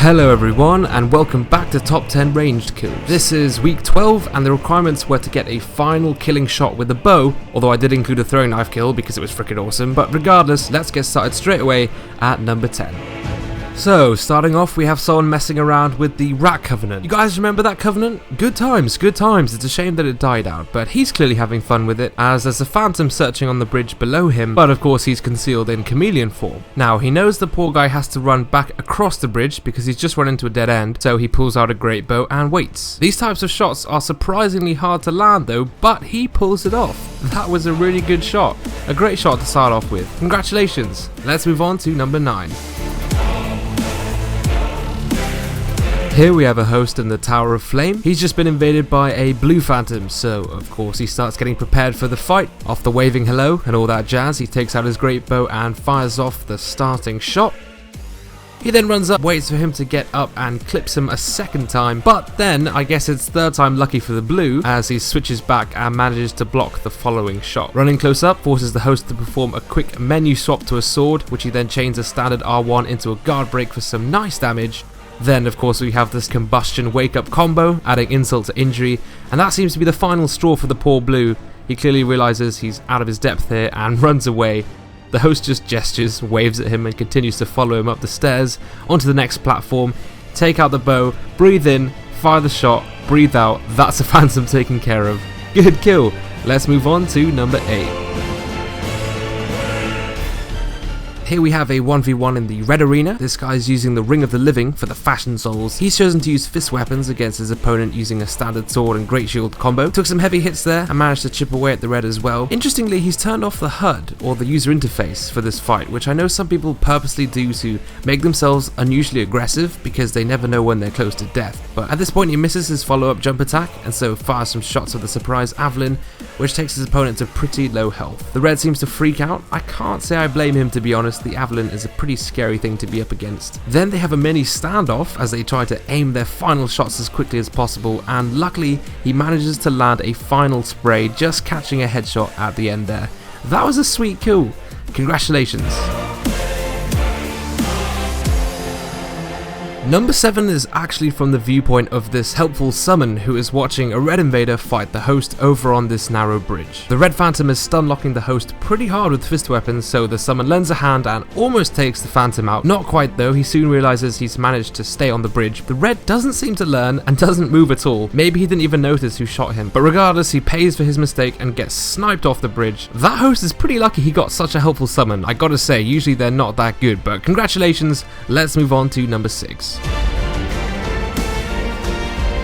Hello everyone and welcome back to Top 10 Ranged Kills. This is week 12 and the requirements were to get a final killing shot with a bow, although I did include a throwing knife kill because it was freaking awesome, but regardless, let's get started straight away at number 10. So, starting off, we have someone messing around with the Rat Covenant. You guys remember that Covenant? Good times, good times. It's a shame that it died out, but he's clearly having fun with it, as there's a Phantom searching on the bridge below him, but of course he's concealed in Chameleon form. Now, he knows the poor guy has to run back across the bridge because he's just run into a dead end, so he pulls out a great bow and waits. These types of shots are surprisingly hard to land though, but he pulls it off. That was a really good shot. A great shot to start off with. Congratulations. Let's move on to number 9. Here we have a host in the Tower of Flame. He's just been invaded by a Blue Phantom, so of course he starts getting prepared for the fight. After waving hello and all that jazz, he takes out his great bow and fires off the starting shot. He then runs up, waits for him to get up and clips him a second time, but then I guess it's third time lucky for the blue as he switches back and manages to block the following shot. Running close up forces the host to perform a quick menu swap to a sword, which he then chains a standard R1 into a guard break for some nice damage. Then, of course, we have this combustion wake-up combo, adding insult to injury, and that seems to be the final straw for the poor blue. He clearly realizes he's out of his depth here and runs away. The host just gestures, waves at him, and continues to follow him up the stairs onto the next platform. Take out the bow, breathe in, fire the shot, breathe out. That's a Phantom taken care of. Good kill. Let's move on to number 8. Here we have a 1v1 in the red arena. This guy's using the Ring of the Living for the Fashion Souls. He's chosen to use fist weapons against his opponent using a standard sword and great shield combo. Took some heavy hits there and managed to chip away at the red as well. Interestingly, he's turned off the HUD, or the user interface, for this fight, which I know some people purposely do to make themselves unusually aggressive because they never know when they're close to death. But at this point he misses his follow-up jump attack and so fires some shots with the surprise Avalon, which takes his opponent to pretty low health. The red seems to freak out. I can't say I blame him, to be honest. The Avalon is a pretty scary thing to be up against. Then they have a mini standoff as they try to aim their final shots as quickly as possible, and luckily he manages to land a final spray, just catching a headshot at the end there. That was a sweet kill. Congratulations. Number 7 is actually from the viewpoint of this helpful summon who is watching a red invader fight the host over on this narrow bridge. The red Phantom is stun locking the host pretty hard with fist weapons, so the summon lends a hand and almost takes the Phantom out. Not quite though, he soon realizes he's managed to stay on the bridge. The red doesn't seem to learn and doesn't move at all. Maybe he didn't even notice who shot him, but regardless he pays for his mistake and gets sniped off the bridge. That host is pretty lucky he got such a helpful summon. I gotta say, usually they're not that good, but congratulations. Let's move on to number 6.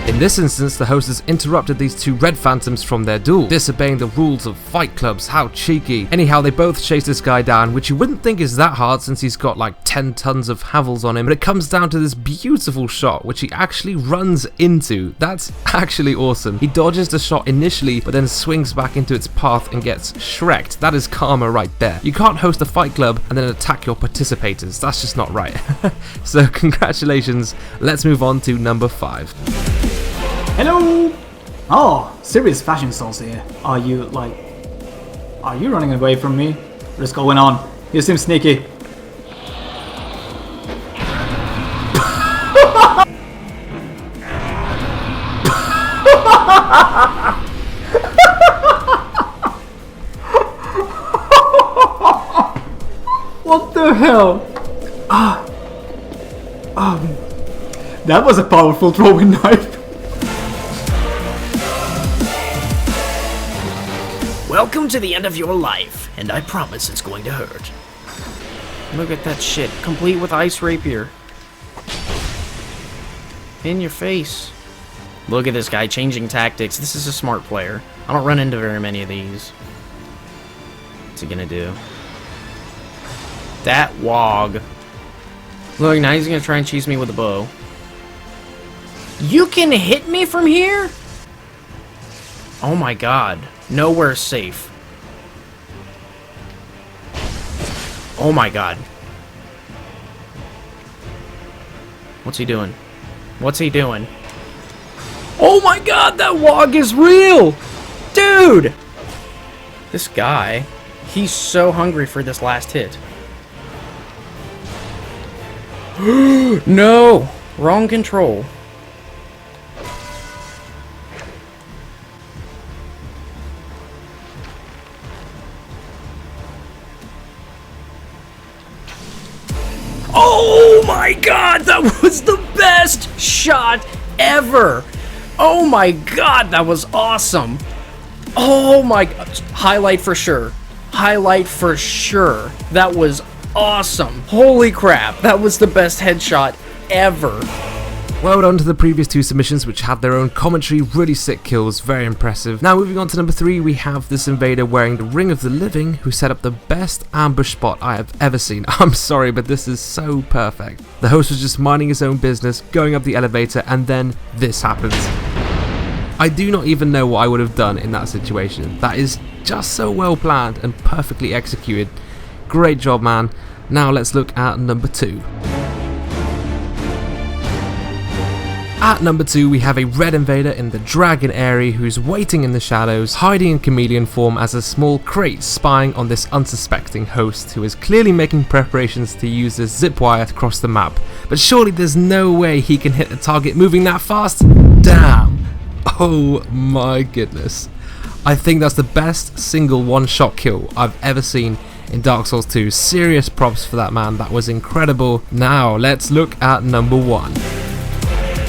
In this instance, the host has interrupted these two red Phantoms from their duel, disobeying the rules of fight clubs. How cheeky. Anyhow, they both chase this guy down, which you wouldn't think is that hard since he's got like 10 tons of Havels on him, but it comes down to this beautiful shot, which he actually runs into. That's actually awesome. He dodges the shot initially, but then swings back into its path and gets shreked. That is karma right there. You can't host a fight club and then attack your participators. That's just not right. So congratulations. Let's move on to number 5. Hello! Oh, serious Fashion Souls here. Are you running away from me? What is going on? You seem sneaky. What the hell? That was a powerful throwing knife. Welcome to the end of your life, and I promise it's going to hurt. Look at that shit, complete with ice rapier. In your face. Look at this guy changing tactics. This is a smart player. I don't run into very many of these. What's he gonna do? That wog. Look, now he's gonna try and chase me with a bow. You can hit me from here? Oh my god. Nowhere's safe. Oh my god. What's he doing? What's he doing? Oh my god, that wog is real! Dude! This guy, he's so hungry for this last hit. No! Wrong control. Oh my god, that was the best shot ever! Oh my god, that was awesome! Oh my god, highlight for sure. Highlight for sure. That was awesome. Holy crap, that was the best headshot ever. Well done to the previous two submissions, which had their own commentary, really sick kills, very impressive. Now moving on to number 3, we have this invader wearing the Ring of the Living, who set up the best ambush spot I have ever seen. I'm sorry, but this is so perfect. The host was just minding his own business, going up the elevator, and then this happens. I do not even know what I would have done in that situation. That is just so well planned and perfectly executed. Great job, man. Now let's look at number 2. At number 2, we have a red invader in the Dragon area who's waiting in the shadows, hiding in chameleon form as a small crate, spying on this unsuspecting host who is clearly making preparations to use this zip wire to cross the map. But surely there's no way he can hit the target moving that fast? Damn! Oh my goodness. I think that's the best single one-shot kill I've ever seen in Dark Souls 2. Serious props for that, man. That was incredible. Now let's look at number 1.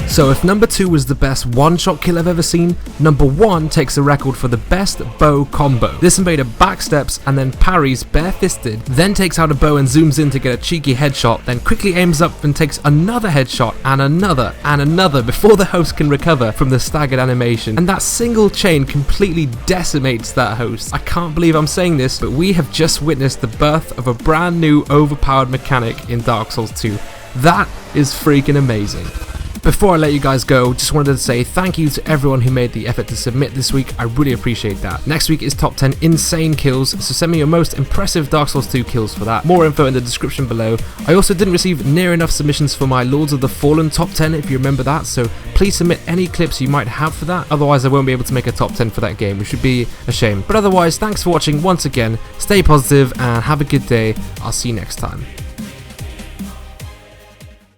So if number 2 was the best one-shot kill I've ever seen, number 1 takes the record for the best bow combo. This invader backsteps and then parries bare-fisted, then takes out a bow and zooms in to get a cheeky headshot, then quickly aims up and takes another headshot and another before the host can recover from the staggered animation. And that single chain completely decimates that host. I can't believe I'm saying this, but we have just witnessed the birth of a brand new overpowered mechanic in Dark Souls 2. That is freaking amazing. Before I let you guys go, just wanted to say thank you to everyone who made the effort to submit this week. I really appreciate that. Next week is top 10 insane kills, so send me your most impressive Dark Souls 2 kills for that. More info in the description below. I also didn't receive near enough submissions for my Lords of the Fallen top 10, if you remember that, so please submit any clips you might have for that. Otherwise I won't be able to make a top 10 for that game, which would be a shame. But otherwise, thanks for watching once again. Stay positive and have a good day. I'll see you next time.